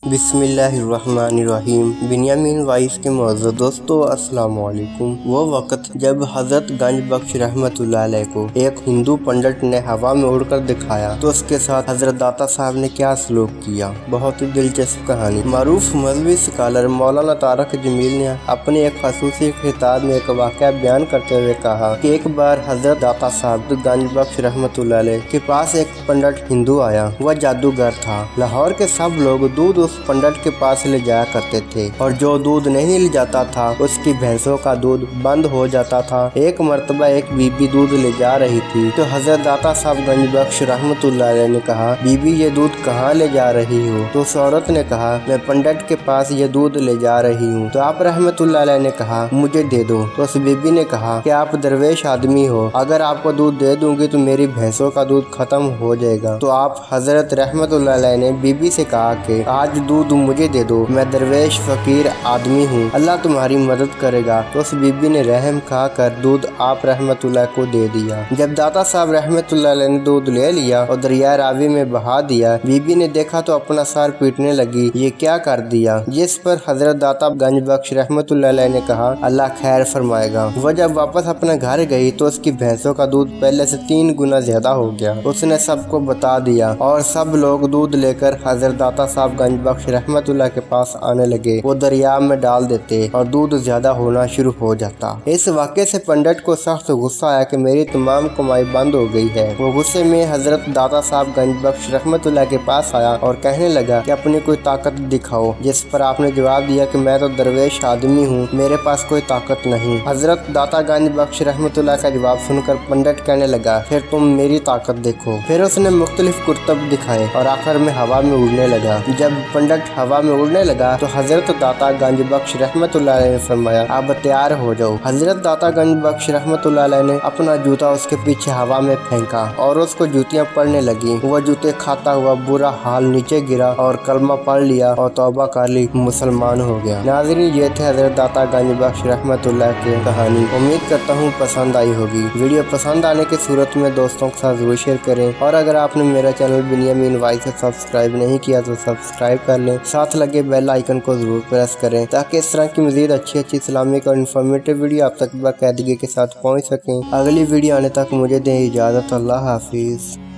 बिस्मिल्लाहिर्रहमानिर्रहीम। बिन्यामीन वाइस के मौजूद दोस्तों अस्सलाम वालेकुम। वो वक़्त जब हज़रत गंज बख्श रहमतुल्लाह अलैह को एक हिंदू पंडित ने हवा में उड़कर दिखाया तो उसके साथ हज़रत दाता साहब ने क्या सलूक किया। बहुत ही दिलचस्प कहानी। मारूफ मजहबी स्कॉलर मौलाना तारक जमील ने अपने एक खसूसी खिताब में एक वाक़या बयान करते हुए कहा कि एक बार हज़रत दाता साहब गंज बख्श रहमतुल्लाह अलैह के पास एक पंडित हिंदू आया। वह जादूगर था। लाहौर के सब लोग दूध उस पंडित के पास ले जाया करते थे और जो दूध नहीं ले जाता था उसकी भैंसों का दूध बंद हो जाता था। एक मर्तबा एक बीबी दूध ले जा रही थी तो हजरत दाता साहब गंज बख्श रहमतुल्लाह अलैह ने कहा, बीबी ये दूध कहाँ ले जा रही हो? तो उस औरत ने कहा, मैं पंडित के पास ये दूध ले जा रही हूँ। तो आप रहमतुल्लाह अलैह ने कहा, मुझे दे दो। तो उस बीबी ने कहा कि आप दरवेश आदमी हो, अगर आपको दूध दे दूंगी तो मेरी भैंसों का दूध खत्म हो जाएगा। तो आप हजरत रहमतुल्लाह अलैह ने बीबी से कहा कि आज दूध मुझे दे दो, मैं दरवेश फकीर आदमी हूँ, अल्लाह तुम्हारी मदद करेगा। तो उस बीबी ने रहम खा कर दूध आप रहमतुल्लाह को दे दिया। जब दाता साहब रहमतुल्लाह अलैह ने दूध ले लिया और दरिया रावी में बहा दिया, बीबी ने देखा तो अपना सर पीटने लगी, ये क्या कर दिया? जिस पर हजरत दाता गंज बख्श रहमतुल्लाह अलैह ने कहा, अल्लाह खैर फरमाएगा। वह जब वापस अपने घर गई तो उसकी भैंसों का दूध पहले से 3 गुना ज्यादा हो गया। उसने सबको बता दिया और सब लोग दूध लेकर हजरत दाता साहब गंज बख्श रहमतुल्लाह के पास आने लगे। वो दरिया में डाल देते और दूध ज्यादा होना शुरू हो जाता। इस वाक़े से पंडित को सख्त गुस्सा आया कि मेरी तमाम कमाई बंद हो गई है। वो गुस्से में हजरत दाता साहब गंज बख्श रहमतुल्लाह के पास आया और कहने लगा कि अपनी कोई ताकत दिखाओ। जिस पर आपने जवाब दिया कि मैं तो दरवेश आदमी हूँ, मेरे पास कोई ताकत नहीं। हजरत दाता गंज बख्श रहमतुल्लाह का जवाब सुनकर पंडित कहने लगा, फिर तुम मेरी ताकत देखो। फिर उसने मुख्तलिफ कुर्तब दिखाए और आखिर में हवा में उड़ने लगा। जब पंडित हवा में उड़ने लगा तो हजरत दाता गंज बख्श रहमतुल्लाह अलैह ने फरमाया, आप तैयार हो जाओ। हजरत दाता गंज बख्श रहमतुल्लाह अलैह ने अपना जूता उसके पीछे हवा में फेंका और उसको जूतियां पड़ने लगी। वह जूते खाता हुआ बुरा हाल नीचे गिरा और कलमा पढ़ लिया और तौबा कर ली, मुसलमान हो गया। नाज़रीन, ये थे हजरत दाता गंज बख्श रहमतुल्लाह की कहानी। उम्मीद करता हूँ पसंद आई होगी। वीडियो पसंद आने की सूरत में दोस्तों के साथ जरूर शेयर करें और अगर आपने मेरा चैनल बिन्यामीन वाइस से सब्सक्राइब नहीं किया तो सब्सक्राइब कर लें। साथ लगे बेल आइकन को जरूर प्रेस करें ताकि इस तरह की मज़ीद अच्छी इस्लामिक और इन्फॉर्मेटिव वीडियो आप तक बाकायदगी के साथ पहुँच सकें। अगली वीडियो आने तक मुझे दें इजाज़त। अल्लाह हाफिज़।